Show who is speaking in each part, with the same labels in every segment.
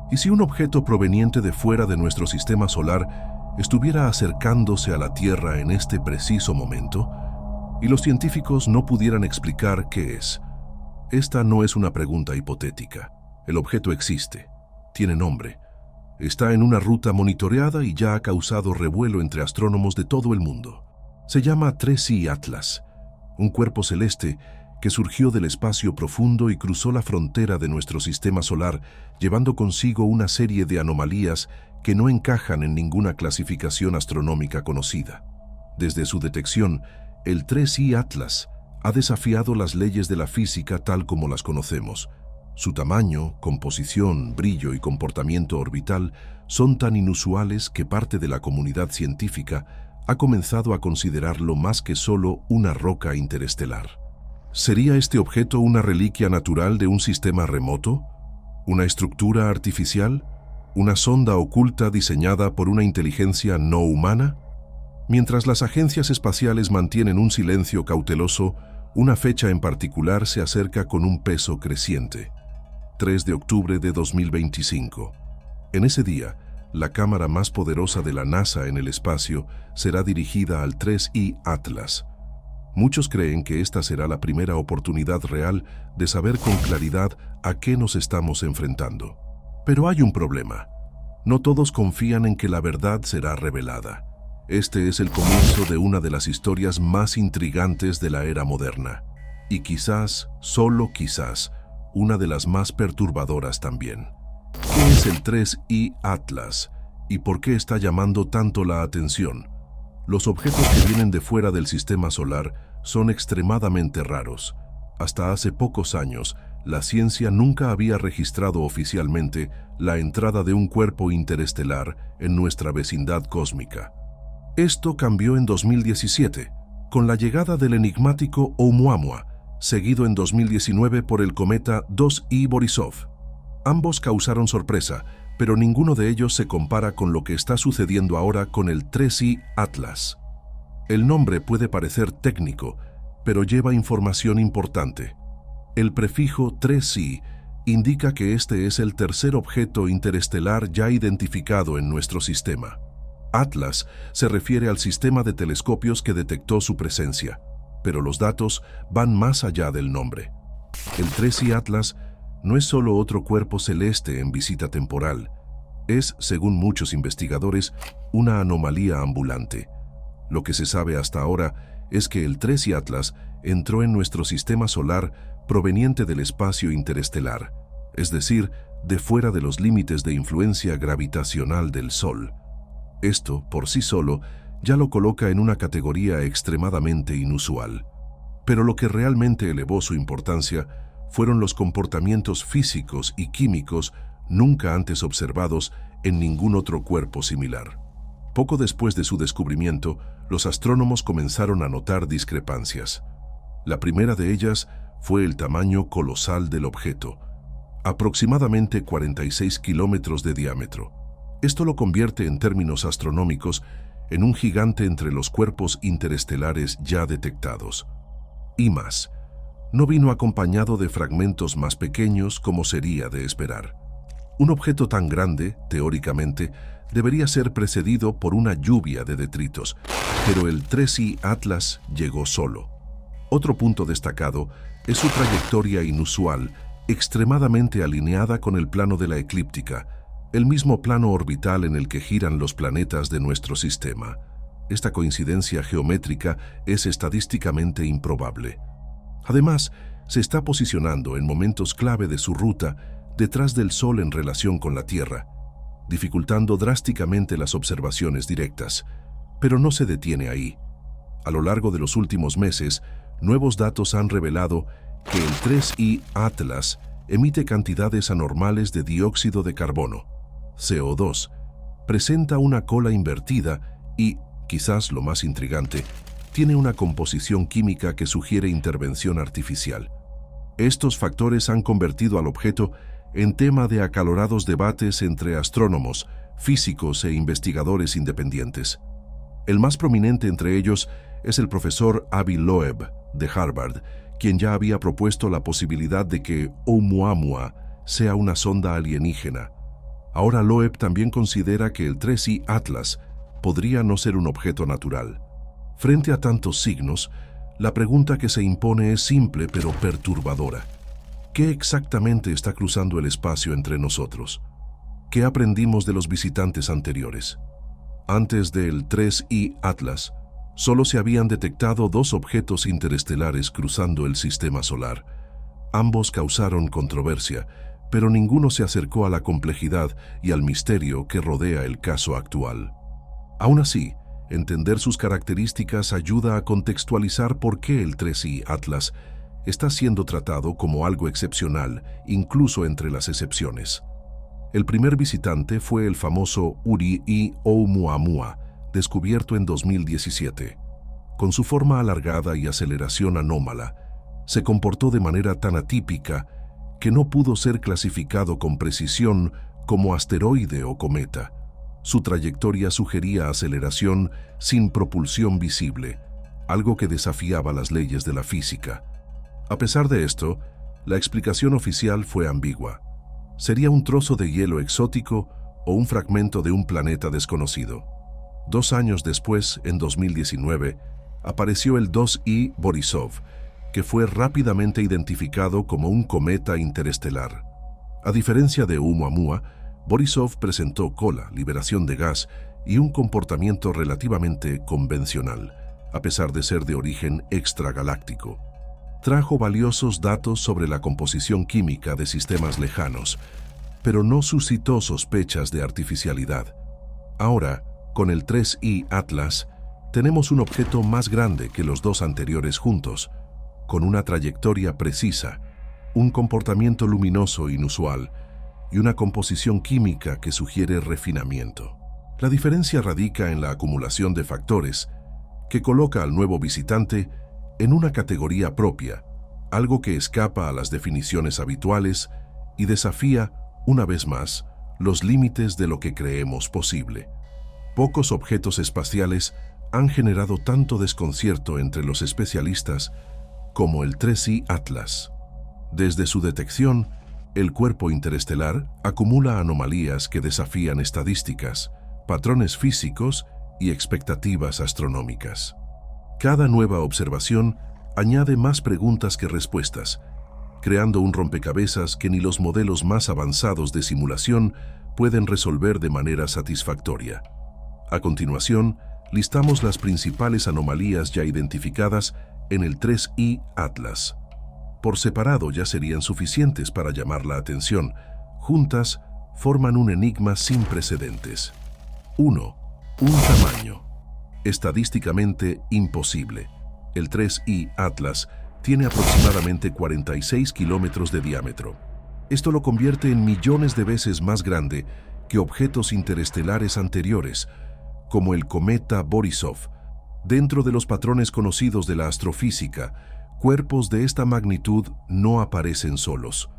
Speaker 1: ¿Y si un objeto proveniente de fuera de nuestro sistema solar estuviera acercándose a la Tierra en este preciso momento y los científicos no pudieran explicar qué es? Esta no es una pregunta hipotética. El objeto existe, tiene nombre, está en una ruta monitoreada y ya ha causado revuelo entre astrónomos de todo el mundo. Se llama 3I Atlas, un cuerpo celeste que surgió del espacio profundo y cruzó la frontera de nuestro sistema solar, llevando consigo una serie de anomalías que no encajan en ninguna clasificación astronómica conocida. Desde su detección, el 3I Atlas ha desafiado las leyes de la física tal como las conocemos. Su tamaño, composición, brillo y comportamiento orbital son tan inusuales que parte de la comunidad científica ha comenzado a considerarlo más que solo una roca interestelar. ¿Sería este objeto una reliquia natural de un sistema remoto? ¿Una estructura artificial? ¿Una sonda oculta diseñada por una inteligencia no humana? Mientras las agencias espaciales mantienen un silencio cauteloso, una fecha en particular se acerca con un peso creciente: 3 de octubre de 2025. En ese día, la cámara más poderosa de la NASA en el espacio será dirigida al 3I Atlas. Muchos creen que esta será la primera oportunidad real de saber con claridad a qué nos estamos enfrentando. Pero hay un problema. No todos confían en que la verdad será revelada. Este es el comienzo de una de las historias más intrigantes de la era moderna. Y quizás, solo quizás, una de las más perturbadoras también. ¿Qué es el 3I Atlas? ¿Y por qué está llamando tanto la atención? Los objetos que vienen de fuera del sistema solar son extremadamente raros. Hasta hace pocos años, la ciencia nunca había registrado oficialmente la entrada de un cuerpo interestelar en nuestra vecindad cósmica. Esto cambió en 2017, con la llegada del enigmático Oumuamua, seguido en 2019 por el cometa 2I Borisov. Ambos causaron sorpresa, pero ninguno de ellos se compara con lo que está sucediendo ahora con el 3I Atlas. El nombre puede parecer técnico, pero lleva información importante. El prefijo 3I indica que este es el tercer objeto interestelar ya identificado en nuestro sistema. Atlas se refiere al sistema de telescopios que detectó su presencia, pero los datos van más allá del nombre. El 3I Atlas no es solo otro cuerpo celeste en visita temporal, es, según muchos investigadores, una anomalía ambulante. Lo que se sabe hasta ahora es que el 3I Atlas entró en nuestro sistema solar proveniente del espacio interestelar, es decir, de fuera de los límites de influencia gravitacional del Sol. Esto, por sí solo, ya lo coloca en una categoría extremadamente inusual. Pero lo que realmente elevó su importancia fueron los comportamientos físicos y químicos nunca antes observados en ningún otro cuerpo similar. Poco después de su descubrimiento, los astrónomos comenzaron a notar discrepancias. La primera de ellas fue el tamaño colosal del objeto, aproximadamente 46 kilómetros de diámetro. Esto lo convierte en términos astronómicos en un gigante entre los cuerpos interestelares ya detectados. Y más, no vino acompañado de fragmentos más pequeños como sería de esperar. Un objeto tan grande, teóricamente, debería ser precedido por una lluvia de detritos, pero el 3I Atlas llegó solo. Otro punto destacado es su trayectoria inusual, extremadamente alineada con el plano de la eclíptica, el mismo plano orbital en el que giran los planetas de nuestro sistema. Esta coincidencia geométrica es estadísticamente improbable. Además, se está posicionando en momentos clave de su ruta detrás del Sol en relación con la Tierra, dificultando drásticamente las observaciones directas. Pero no se detiene ahí. A lo largo de los últimos meses, nuevos datos han revelado que el 3I Atlas emite cantidades anormales de dióxido de carbono, CO2, presenta una cola invertida y, quizás lo más intrigante, tiene una composición química que sugiere intervención artificial. Estos factores han convertido al objeto en tema de acalorados debates entre astrónomos, físicos e investigadores independientes. El más prominente entre ellos es el profesor Avi Loeb, de Harvard, quien ya había propuesto la posibilidad de que Oumuamua sea una sonda alienígena. Ahora Loeb también considera que el 3I Atlas podría no ser un objeto natural. Frente a tantos signos, la pregunta que se impone es simple pero perturbadora. ¿Qué exactamente está cruzando el espacio entre nosotros? ¿Qué aprendimos de los visitantes anteriores? Antes del 3I Atlas, solo se habían detectado 2 objetos interestelares cruzando el sistema solar. Ambos causaron controversia, pero ninguno se acercó a la complejidad y al misterio que rodea el caso actual. Aún así, entender sus características ayuda a contextualizar por qué el 3I Atlas está siendo tratado como algo excepcional, incluso entre las excepciones. El primer visitante fue el famoso Uri-i Oumuamua, descubierto en 2017. Con su forma alargada y aceleración anómala, se comportó de manera tan atípica que no pudo ser clasificado con precisión como asteroide o cometa. Su trayectoria sugería aceleración sin propulsión visible, algo que desafiaba las leyes de la física. A pesar de esto, la explicación oficial fue ambigua. ¿Sería un trozo de hielo exótico o un fragmento de un planeta desconocido? 2 años después, en 2019, apareció el 2I Borisov, que fue rápidamente identificado como un cometa interestelar. A diferencia de Oumuamua, Borisov presentó cola, liberación de gas y un comportamiento relativamente convencional, a pesar de ser de origen extragaláctico. Trajo valiosos datos sobre la composición química de sistemas lejanos, pero no suscitó sospechas de artificialidad. Ahora, con el 3I Atlas, tenemos un objeto más grande que los 2 anteriores juntos, con una trayectoria precisa, un comportamiento luminoso inusual y una composición química que sugiere refinamiento. La diferencia radica en la acumulación de factores que coloca al nuevo visitante en una categoría propia, algo que escapa a las definiciones habituales y desafía, una vez más, los límites de lo que creemos posible. Pocos objetos espaciales han generado tanto desconcierto entre los especialistas como el 3I Atlas. Desde su detección, el cuerpo interestelar acumula anomalías que desafían estadísticas, patrones físicos y expectativas astronómicas. Cada nueva observación añade más preguntas que respuestas, creando un rompecabezas que ni los modelos más avanzados de simulación pueden resolver de manera satisfactoria. A continuación, listamos las principales anomalías ya identificadas en el 3I Atlas. Por separado ya serían suficientes para llamar la atención. Juntas, forman un enigma sin precedentes. 1. Un tamaño. Estadísticamente imposible. El 3I Atlas tiene aproximadamente 46 kilómetros de diámetro. Esto lo convierte en millones de veces más grande que objetos interestelares anteriores, como el cometa Borisov. Dentro de los patrones conocidos de la astrofísica, cuerpos de esta magnitud no aparecen solos.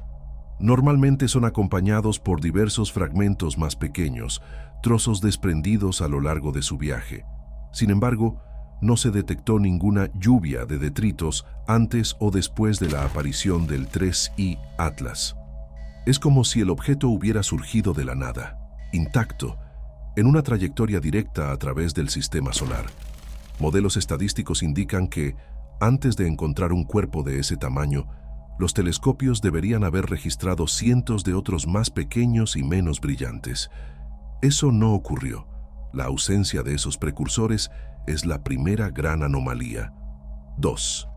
Speaker 1: Normalmente son acompañados por diversos fragmentos más pequeños, trozos desprendidos a lo largo de su viaje. Sin embargo, no se detectó ninguna lluvia de detritos antes o después de la aparición del 3I Atlas. Es como si el objeto hubiera surgido de la nada, intacto, en una trayectoria directa a través del sistema solar. Modelos estadísticos indican que, antes de encontrar un cuerpo de ese tamaño, los telescopios deberían haber registrado cientos de otros más pequeños y menos brillantes. Eso no ocurrió. La ausencia de esos precursores es la primera gran anomalía. 2.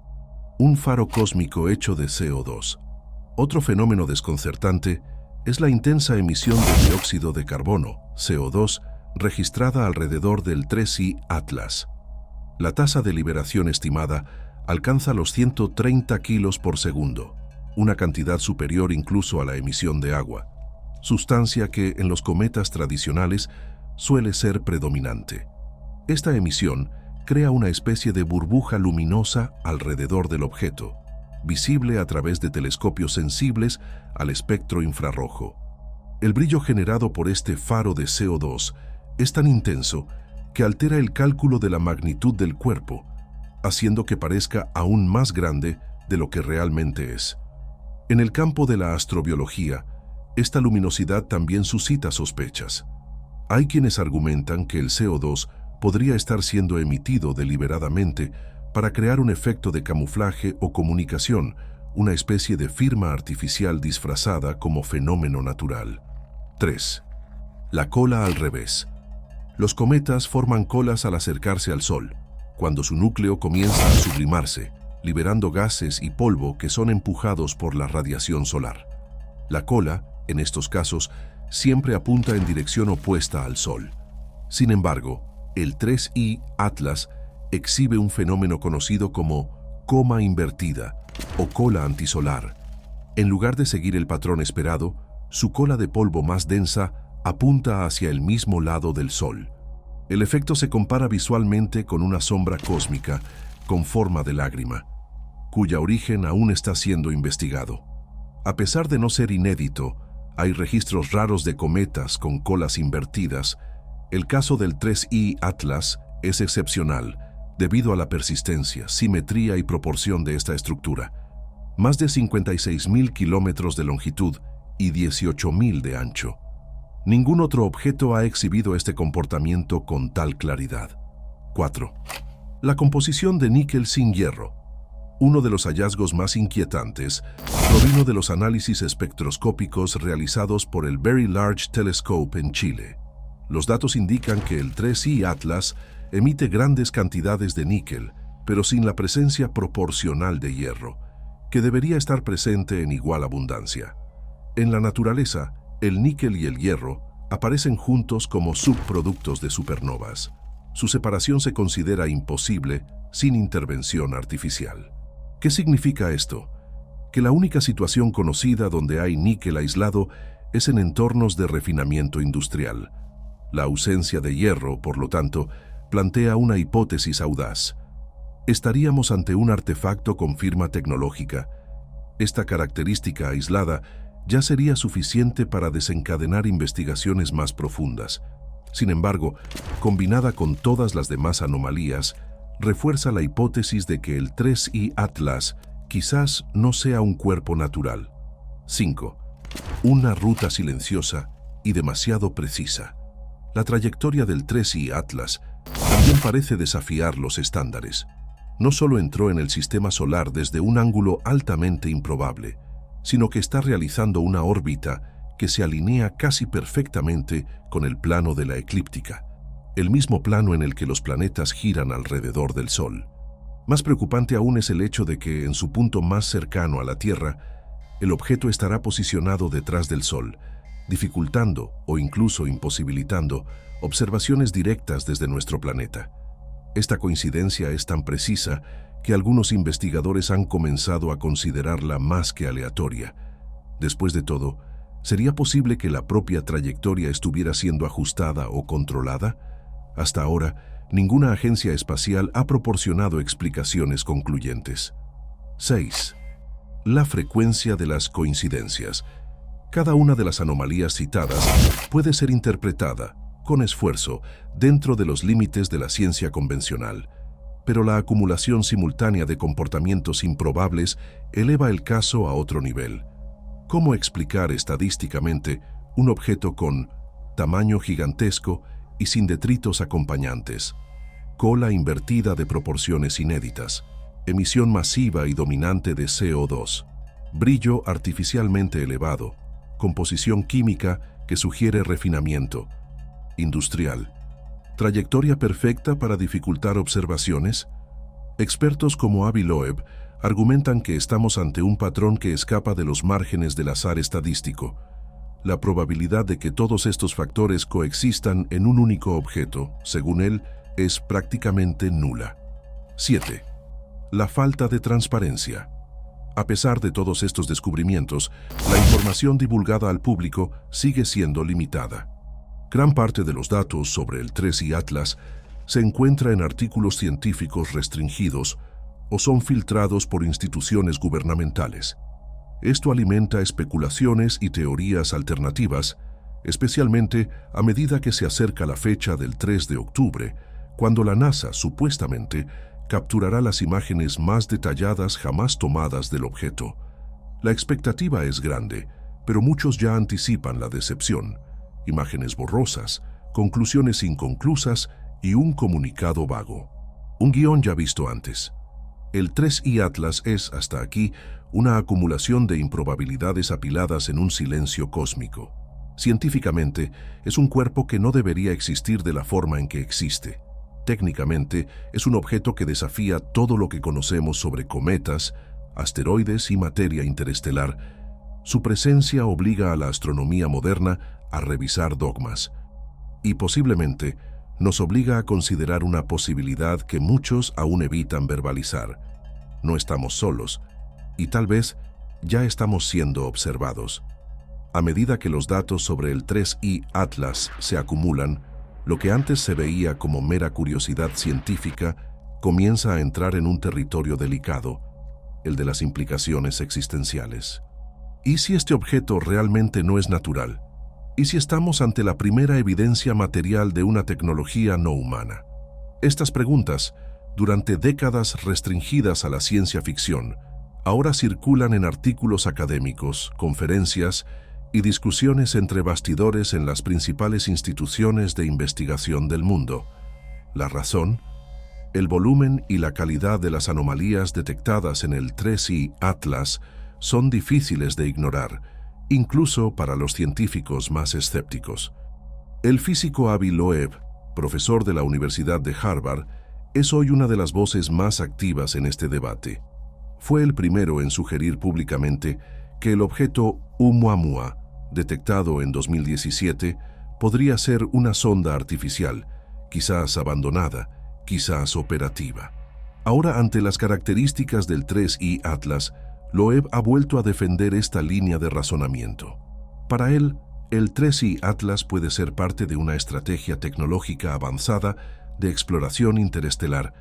Speaker 1: Un faro cósmico hecho de CO2. Otro fenómeno desconcertante es la intensa emisión de dióxido de carbono, CO2, registrada alrededor del 3I Atlas. La tasa de liberación estimada alcanza los 130 kilos por segundo, una cantidad superior incluso a la emisión de agua, sustancia que en los cometas tradicionales suele ser predominante. Esta emisión crea una especie de burbuja luminosa alrededor del objeto, visible a través de telescopios sensibles al espectro infrarrojo. El brillo generado por este faro de CO2 es tan intenso que altera el cálculo de la magnitud del cuerpo, haciendo que parezca aún más grande de lo que realmente es. En el campo de la astrobiología, Esta luminosidad también suscita sospechas. Hay quienes argumentan que el CO2 podría estar siendo emitido deliberadamente para crear un efecto de camuflaje o comunicación, una especie de firma artificial disfrazada como fenómeno natural. 3. La cola al revés. Los cometas forman colas al acercarse al Sol, cuando su núcleo comienza a sublimarse, liberando gases y polvo que son empujados por la radiación solar. La cola, en estos casos, siempre apunta en dirección opuesta al Sol. Sin embargo, el 3I Atlas exhibe un fenómeno conocido como coma invertida o cola antisolar. En lugar de seguir el patrón esperado, su cola de polvo más densa apunta hacia el mismo lado del Sol. El efecto se compara visualmente con una sombra cósmica con forma de lágrima, cuya origen aún está siendo investigado. A pesar de no ser inédito, hay registros raros de cometas con colas invertidas. El caso del 3I Atlas es excepcional debido a la persistencia, simetría y proporción de esta estructura. Más de 56.000 kilómetros de longitud y 18.000 de ancho. Ningún otro objeto ha exhibido este comportamiento con tal claridad. 4. La composición de níquel sin hierro. Uno de los hallazgos más inquietantes provino de los análisis espectroscópicos realizados por el Very Large Telescope en Chile. Los datos indican que el 3I Atlas emite grandes cantidades de níquel, pero sin la presencia proporcional de hierro, que debería estar presente en igual abundancia. En la naturaleza, el níquel y el hierro aparecen juntos como subproductos de supernovas. Su separación se considera imposible sin intervención artificial. ¿Qué significa esto? Que la única situación conocida donde hay níquel aislado es en entornos de refinamiento industrial. La ausencia de hierro, por lo tanto, plantea una hipótesis audaz. Estaríamos ante un artefacto con firma tecnológica. Esta característica aislada ya sería suficiente para desencadenar investigaciones más profundas. Sin embargo, combinada con todas las demás anomalías, refuerza la hipótesis de que el 3I Atlas quizás no sea un cuerpo natural. 5. Una ruta silenciosa y demasiado precisa. La trayectoria del 3I Atlas también parece desafiar los estándares. No solo entró en el sistema solar desde un ángulo altamente improbable, sino que está realizando una órbita que se alinea casi perfectamente con el plano de la eclíptica, el mismo plano en el que los planetas giran alrededor del Sol. Más preocupante aún es el hecho de que, en su punto más cercano a la Tierra, el objeto estará posicionado detrás del Sol, dificultando o incluso imposibilitando observaciones directas desde nuestro planeta. Esta coincidencia es tan precisa que algunos investigadores han comenzado a considerarla más que aleatoria. Después de todo, ¿sería posible que la propia trayectoria estuviera siendo ajustada o controlada? Hasta ahora, ninguna agencia espacial ha proporcionado explicaciones concluyentes. 6. La frecuencia de las coincidencias. Cada una de las anomalías citadas puede ser interpretada, con esfuerzo, dentro de los límites de la ciencia convencional. Pero la acumulación simultánea de comportamientos improbables eleva el caso a otro nivel. ¿Cómo explicar estadísticamente un objeto con tamaño gigantesco y sin detritos acompañantes, cola invertida de proporciones inéditas, emisión masiva y dominante de CO2, brillo artificialmente elevado, composición química que sugiere refinamiento, industrial, trayectoria perfecta para dificultar observaciones? Expertos como Avi Loeb argumentan que estamos ante un patrón que escapa de los márgenes del azar estadístico. La probabilidad de que todos estos factores coexistan en un único objeto, según él, es prácticamente nula. 7. La falta de transparencia. A pesar de todos estos descubrimientos, la información divulgada al público sigue siendo limitada. Gran parte de los datos sobre el 3I Atlas se encuentra en artículos científicos restringidos o son filtrados por instituciones gubernamentales. Esto alimenta especulaciones y teorías alternativas, especialmente a medida que se acerca la fecha del 3 de octubre, cuando la NASA supuestamente capturará las imágenes más detalladas jamás tomadas del objeto. La expectativa es grande, pero muchos ya anticipan la decepción. Imágenes borrosas, conclusiones inconclusas y un comunicado vago. Un guión ya visto antes. El 3I Atlas es, hasta aquí, una acumulación de improbabilidades apiladas en un silencio cósmico. Científicamente, es un cuerpo que no debería existir de la forma en que existe. Técnicamente, es un objeto que desafía todo lo que conocemos sobre cometas, asteroides y materia interestelar. Su presencia obliga a la astronomía moderna a revisar dogmas. Y posiblemente nos obliga a considerar una posibilidad que muchos aún evitan verbalizar. No estamos solos, y tal vez ya estamos siendo observados. A medida que los datos sobre el 3I Atlas se acumulan, lo que antes se veía como mera curiosidad científica comienza a entrar en un territorio delicado, el de las implicaciones existenciales. ¿Y si este objeto realmente no es natural? ¿Y si estamos ante la primera evidencia material de una tecnología no humana? Estas preguntas, durante décadas restringidas a la ciencia ficción, ahora circulan en artículos académicos, conferencias y discusiones entre bastidores en las principales instituciones de investigación del mundo. ¿La razón? El volumen y la calidad de las anomalías detectadas en el 3I Atlas son difíciles de ignorar, incluso para los científicos más escépticos. El físico Avi Loeb, profesor de la Universidad de Harvard, es hoy una de las voces más activas en este debate. Fue el primero en sugerir públicamente que el objeto Oumuamua, detectado en 2017, podría ser una sonda artificial, quizás abandonada, quizás operativa. Ahora, ante las características del 3I Atlas, Loeb ha vuelto a defender esta línea de razonamiento. Para él, el 3I Atlas puede ser parte de una estrategia tecnológica avanzada de exploración interestelar,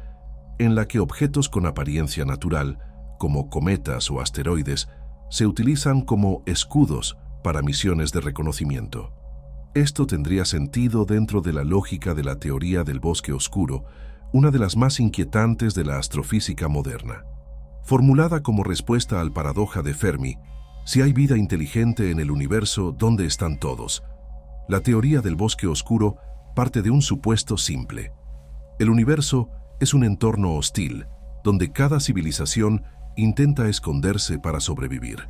Speaker 1: en la que objetos con apariencia natural, como cometas o asteroides, se utilizan como escudos para misiones de reconocimiento. Esto tendría sentido dentro de la lógica de la teoría del bosque oscuro, una de las más inquietantes de la astrofísica moderna. Formulada como respuesta al paradoja de Fermi, si hay vida inteligente en el universo, ¿dónde están todos? La teoría del bosque oscuro parte de un supuesto simple. El universo es un entorno hostil, donde cada civilización intenta esconderse para sobrevivir.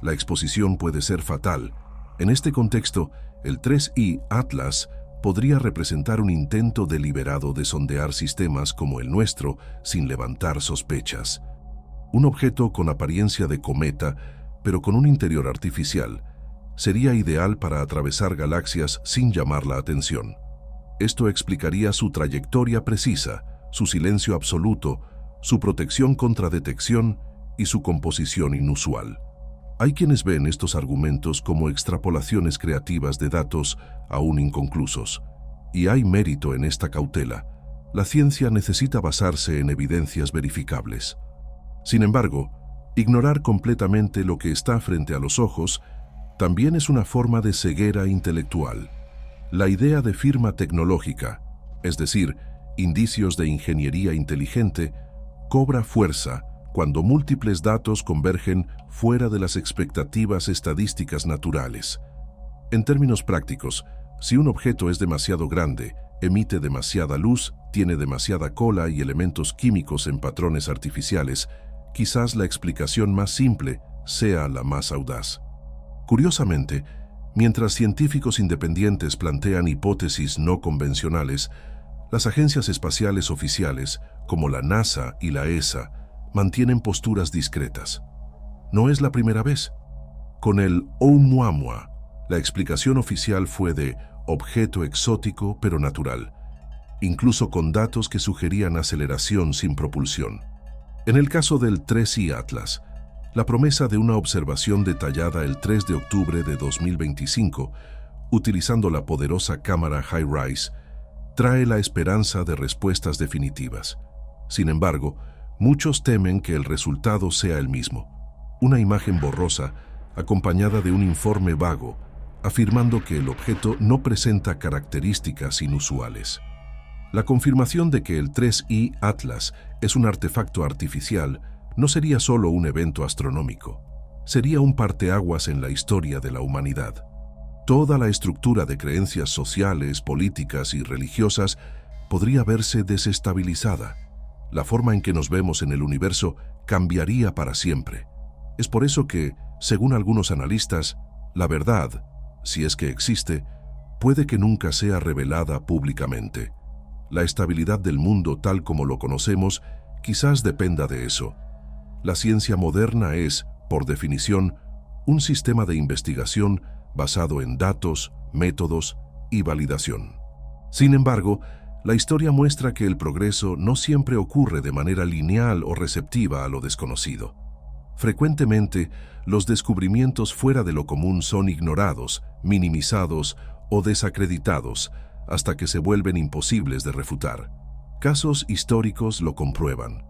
Speaker 1: La exposición puede ser fatal. En este contexto, el 3I Atlas podría representar un intento deliberado de sondear sistemas como el nuestro sin levantar sospechas. Un objeto con apariencia de cometa, pero con un interior artificial, sería ideal para atravesar galaxias sin llamar la atención. Esto explicaría su trayectoria precisa, su silencio absoluto, su protección contra detección y su composición inusual. Hay quienes ven estos argumentos como extrapolaciones creativas de datos aún inconclusos, y hay mérito en esta cautela. La ciencia necesita basarse en evidencias verificables. Sin embargo, ignorar completamente lo que está frente a los ojos también es una forma de ceguera intelectual. La idea de firma tecnológica, es decir, indicios de ingeniería inteligente, cobra fuerza cuando múltiples datos convergen fuera de las expectativas estadísticas naturales. En términos prácticos, si un objeto es demasiado grande, emite demasiada luz, tiene demasiada cola y elementos químicos en patrones artificiales, quizás la explicación más simple sea la más audaz. Curiosamente, mientras científicos independientes plantean hipótesis no convencionales, las agencias espaciales oficiales, como la NASA y la ESA, mantienen posturas discretas. No es la primera vez. Con el Oumuamua, la explicación oficial fue de objeto exótico pero natural, incluso con datos que sugerían aceleración sin propulsión. En el caso del 3I Atlas, la promesa de una observación detallada el 3 de octubre de 2025, utilizando la poderosa cámara HiRISE, trae la esperanza de respuestas definitivas. Sin embargo, muchos temen que el resultado sea el mismo, una imagen borrosa acompañada de un informe vago, afirmando que el objeto no presenta características inusuales. La confirmación de que el 3I Atlas es un artefacto artificial no sería solo un evento astronómico. sería un parteaguas en la historia de la humanidad. Toda la estructura de creencias sociales, políticas y religiosas podría verse desestabilizada. La forma en que nos vemos en el universo cambiaría para siempre. Es por eso que, según algunos analistas, la verdad, si es que existe, puede que nunca sea revelada públicamente. La estabilidad del mundo tal como lo conocemos quizás dependa de eso. La ciencia moderna es, por definición, un sistema de investigación basado en datos, métodos y validación. Sin embargo, la historia muestra que el progreso no siempre ocurre de manera lineal o receptiva a lo desconocido. Frecuentemente, los descubrimientos fuera de lo común son ignorados, minimizados o desacreditados hasta que se vuelven imposibles de refutar. Casos históricos lo comprueban.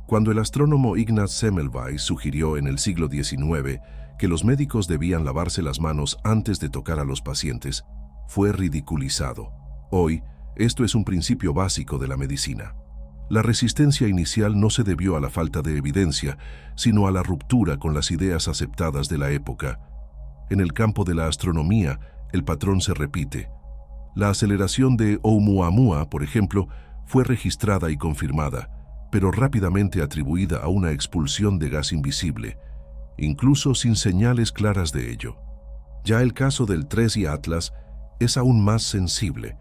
Speaker 1: Cuando el astrónomo Ignaz Semmelweis sugirió en el siglo XIX que los médicos debían lavarse las manos antes de tocar a los pacientes, fue ridiculizado. Hoy, esto es un principio básico de la medicina. La resistencia inicial no se debió a la falta de evidencia, sino a la ruptura con las ideas aceptadas de la época. En el campo de la astronomía, el patrón se repite. La aceleración de Oumuamua, por ejemplo, fue registrada y confirmada, pero rápidamente atribuida a una expulsión de gas invisible, incluso sin señales claras de ello. Ya el caso del 3I Atlas es aún más sensible,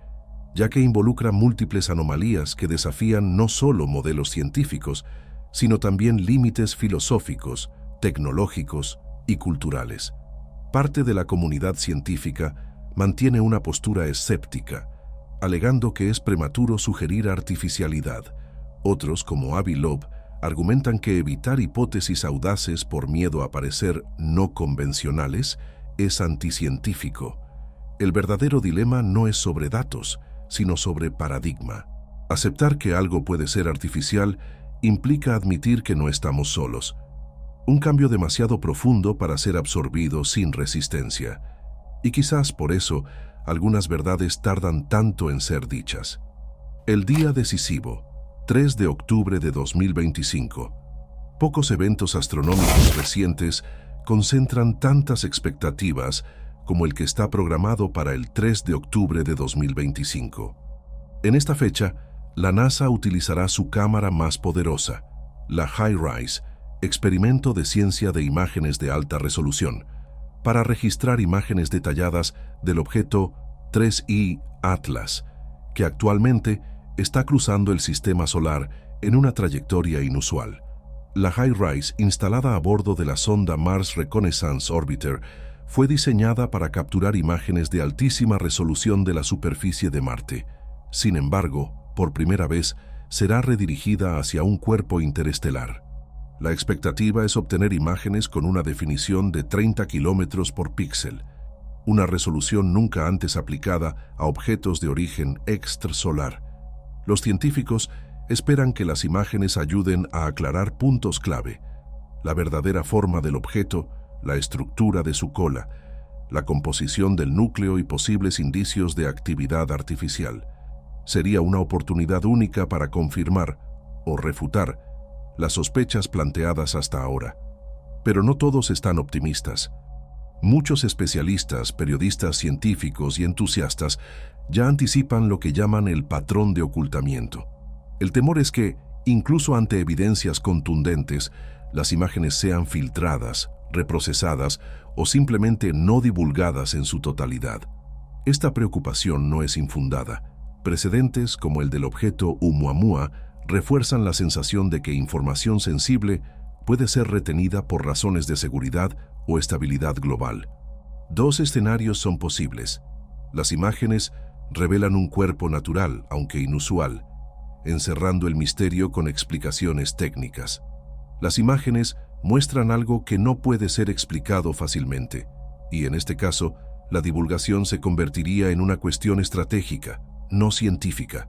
Speaker 1: ya que involucra múltiples anomalías que desafían no solo modelos científicos, sino también límites filosóficos, tecnológicos y culturales. Parte de la comunidad científica mantiene una postura escéptica, alegando que es prematuro sugerir artificialidad. Otros, como Avi Loeb, argumentan que evitar hipótesis audaces por miedo a parecer no convencionales es anticientífico. El verdadero dilema no es sobre datos, sino sobre paradigma. Aceptar que algo puede ser artificial implica admitir que no estamos solos. Un cambio demasiado profundo para ser absorbido sin resistencia. Y quizás por eso algunas verdades tardan tanto en ser dichas. El día decisivo, 3 de octubre de 2025. Pocos eventos astronómicos recientes concentran tantas expectativas como el que está programado para el 3 de octubre de 2025. En esta fecha, la NASA utilizará su cámara más poderosa, la HiRISE, experimento de ciencia de imágenes de alta resolución, para registrar imágenes detalladas del objeto 3I Atlas, que actualmente está cruzando el sistema solar en una trayectoria inusual. La HiRISE, instalada a bordo de la sonda Mars Reconnaissance Orbiter, fue diseñada para capturar imágenes de altísima resolución de la superficie de Marte. Sin embargo, por primera vez, será redirigida hacia un cuerpo interestelar. La expectativa es obtener imágenes con una definición de 30 kilómetros por píxel, una resolución nunca antes aplicada a objetos de origen extrasolar. Los científicos esperan que las imágenes ayuden a aclarar puntos clave: la verdadera forma del objeto, la estructura de su cola, la composición del núcleo y posibles indicios de actividad artificial. Sería una oportunidad única para confirmar o refutar las sospechas planteadas hasta ahora. Pero no todos están optimistas. Muchos especialistas, periodistas científicos y entusiastas ya anticipan lo que llaman el patrón de ocultamiento. El temor es que, incluso ante evidencias contundentes, las imágenes sean filtradas, reprocesadas o simplemente no divulgadas en su totalidad. Esta preocupación no es infundada. Precedentes como el del objeto Oumuamua refuerzan la sensación de que información sensible puede ser retenida por razones de seguridad o estabilidad global. Dos escenarios son posibles. Las imágenes revelan un cuerpo natural, aunque inusual, encerrando el misterio con explicaciones técnicas. Las imágenes muestran algo que no puede ser explicado fácilmente, y en este caso, la divulgación se convertiría en una cuestión estratégica, no científica.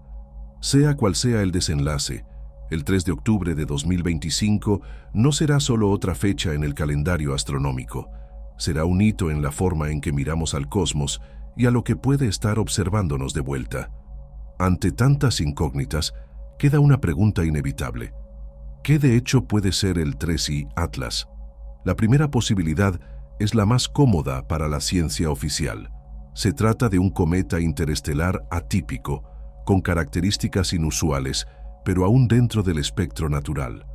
Speaker 1: Sea cual sea el desenlace, el 3 de octubre de 2025 no será solo otra fecha en el calendario astronómico. Será un hito en la forma en que miramos al cosmos y a lo que puede estar observándonos de vuelta. Ante tantas incógnitas, queda una pregunta inevitable. ¿Qué de hecho puede ser el 3I Atlas? La primera posibilidad es la más cómoda para la ciencia oficial. Se trata de un cometa interestelar atípico, con características inusuales, pero aún dentro del espectro natural.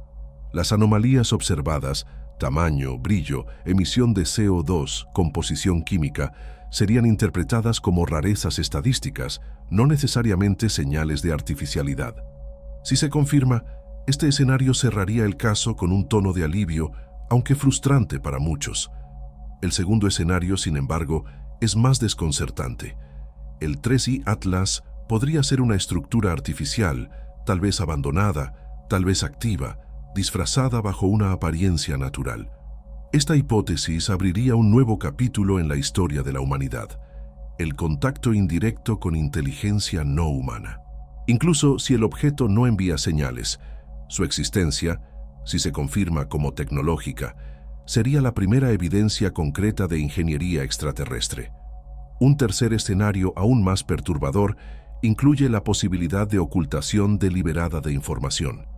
Speaker 1: Las anomalías observadas, tamaño, brillo, emisión de CO2, composición química, serían interpretadas como rarezas estadísticas, no necesariamente señales de artificialidad. Si se confirma, este escenario cerraría el caso con un tono de alivio, aunque frustrante para muchos. El segundo escenario, sin embargo, es más desconcertante. El 3I Atlas podría ser una estructura artificial, tal vez abandonada, tal vez activa, disfrazada bajo una apariencia natural. Esta hipótesis abriría un nuevo capítulo en la historia de la humanidad: el contacto indirecto con inteligencia no humana. Incluso si el objeto no envía señales, su existencia, si se confirma como tecnológica, sería la primera evidencia concreta de ingeniería extraterrestre. Un tercer escenario aún más perturbador incluye la posibilidad de ocultación deliberada de información.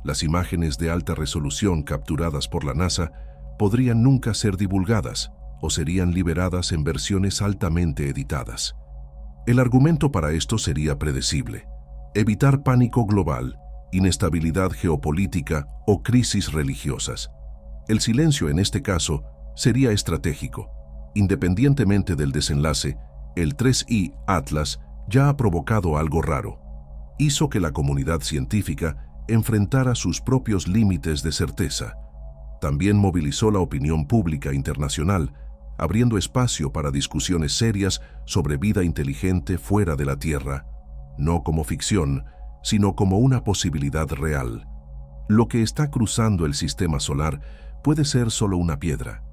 Speaker 1: Las imágenes de alta resolución capturadas por la NASA podrían nunca ser divulgadas o serían liberadas en versiones altamente editadas. El argumento para esto sería predecible: evitar pánico global, inestabilidad geopolítica o crisis religiosas. El silencio en este caso sería estratégico. Independientemente del desenlace, el 3I Atlas ya ha provocado algo raro. Hizo que la comunidad científica enfrentara sus propios límites de certeza. También movilizó la opinión pública internacional, abriendo espacio para discusiones serias sobre vida inteligente fuera de la Tierra, no como ficción, sino como una posibilidad real. Lo que está cruzando el sistema solar puede ser solo una piedra,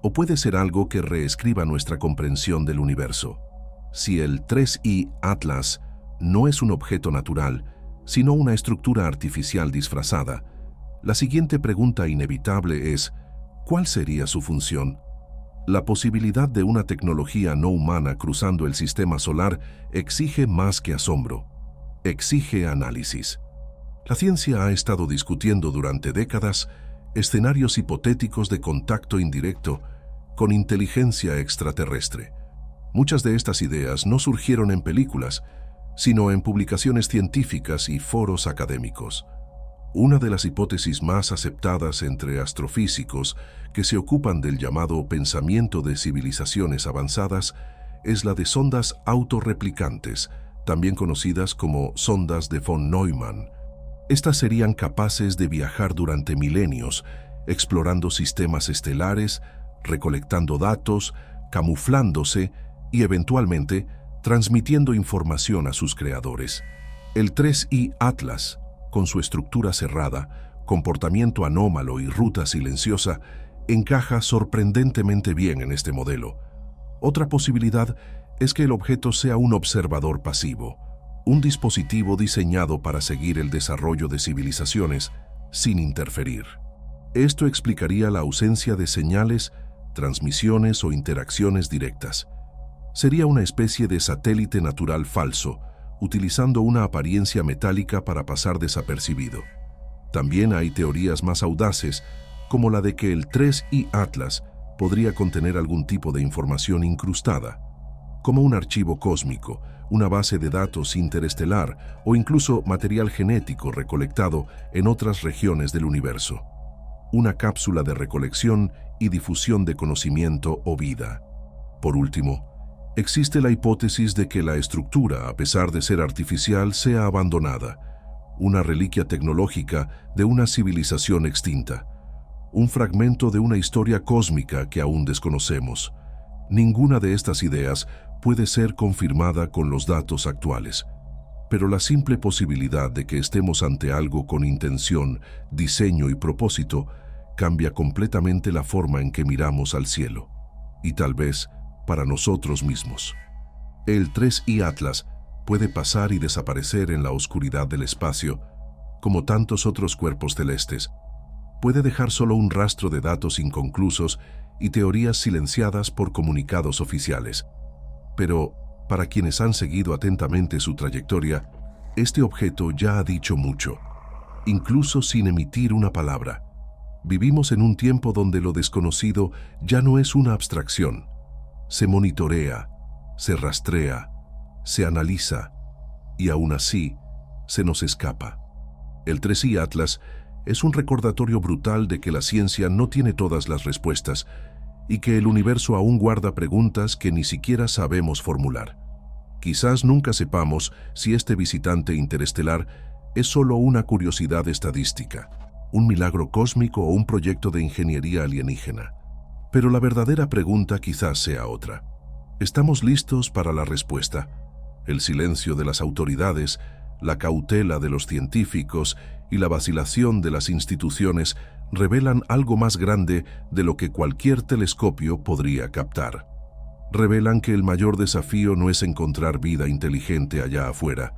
Speaker 1: o puede ser algo que reescriba nuestra comprensión del universo. Si el 3I Atlas no es un objeto natural, sino una estructura artificial disfrazada, la siguiente pregunta inevitable es: ¿cuál sería su función? La posibilidad de una tecnología no humana cruzando el sistema solar exige más que asombro, exige análisis. La ciencia ha estado discutiendo durante décadas escenarios hipotéticos de contacto indirecto con inteligencia extraterrestre. Muchas de estas ideas no surgieron en películas, sino en publicaciones científicas y foros académicos. Una de las hipótesis más aceptadas entre astrofísicos que se ocupan del llamado pensamiento de civilizaciones avanzadas es la de sondas autorreplicantes, también conocidas como sondas de von Neumann. Estas serían capaces de viajar durante milenios, explorando sistemas estelares, recolectando datos, camuflándose y, eventualmente, transmitiendo información a sus creadores. El 3I Atlas, con su estructura cerrada, comportamiento anómalo y ruta silenciosa, encaja sorprendentemente bien en este modelo. Otra posibilidad es que el objeto sea un observador pasivo, un dispositivo diseñado para seguir el desarrollo de civilizaciones sin interferir. Esto explicaría la ausencia de señales, transmisiones o interacciones directas. Sería una especie de satélite natural falso, utilizando una apariencia metálica para pasar desapercibido. También hay teorías más audaces, como la de que el 3I Atlas podría contener algún tipo de información incrustada, como un archivo cósmico, una base de datos interestelar o incluso material genético recolectado en otras regiones del universo. Una cápsula de recolección y difusión de conocimiento o vida. Por último, existe la hipótesis de que la estructura, a pesar de ser artificial, sea abandonada, una reliquia tecnológica de una civilización extinta, un fragmento de una historia cósmica que aún desconocemos. Ninguna de estas ideas puede ser confirmada con los datos actuales, pero la simple posibilidad de que estemos ante algo con intención, diseño y propósito cambia completamente la forma en que miramos al cielo, y tal vez para nosotros mismos. El 3I Atlas puede pasar y desaparecer en la oscuridad del espacio, como tantos otros cuerpos celestes. Puede dejar solo un rastro de datos inconclusos y teorías silenciadas por comunicados oficiales. Pero, para quienes han seguido atentamente su trayectoria, este objeto ya ha dicho mucho, incluso sin emitir una palabra. Vivimos en un tiempo donde lo desconocido ya no es una abstracción. Se monitorea, se rastrea, se analiza y aún así se nos escapa. El 3i Atlas es un recordatorio brutal de que la ciencia no tiene todas las respuestas y que el universo aún guarda preguntas que ni siquiera sabemos formular. Quizás nunca sepamos si este visitante interestelar es solo una curiosidad estadística, un milagro cósmico o un proyecto de ingeniería alienígena. Pero la verdadera pregunta quizás sea otra. ¿Estamos listos para la respuesta? El silencio de las autoridades, la cautela de los científicos y la vacilación de las instituciones revelan algo más grande de lo que cualquier telescopio podría captar. Revelan que el mayor desafío no es encontrar vida inteligente allá afuera,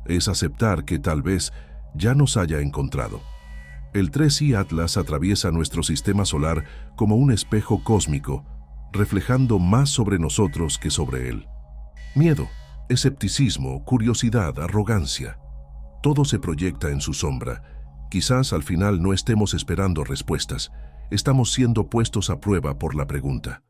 Speaker 1: es aceptar que tal vez ya nos haya encontrado. El 3i Atlas atraviesa nuestro sistema solar como un espejo cósmico, reflejando más sobre nosotros que sobre él. Miedo, escepticismo, curiosidad, arrogancia. Todo se proyecta en su sombra. Quizás al final no estemos esperando respuestas, estamos siendo puestos a prueba por la pregunta.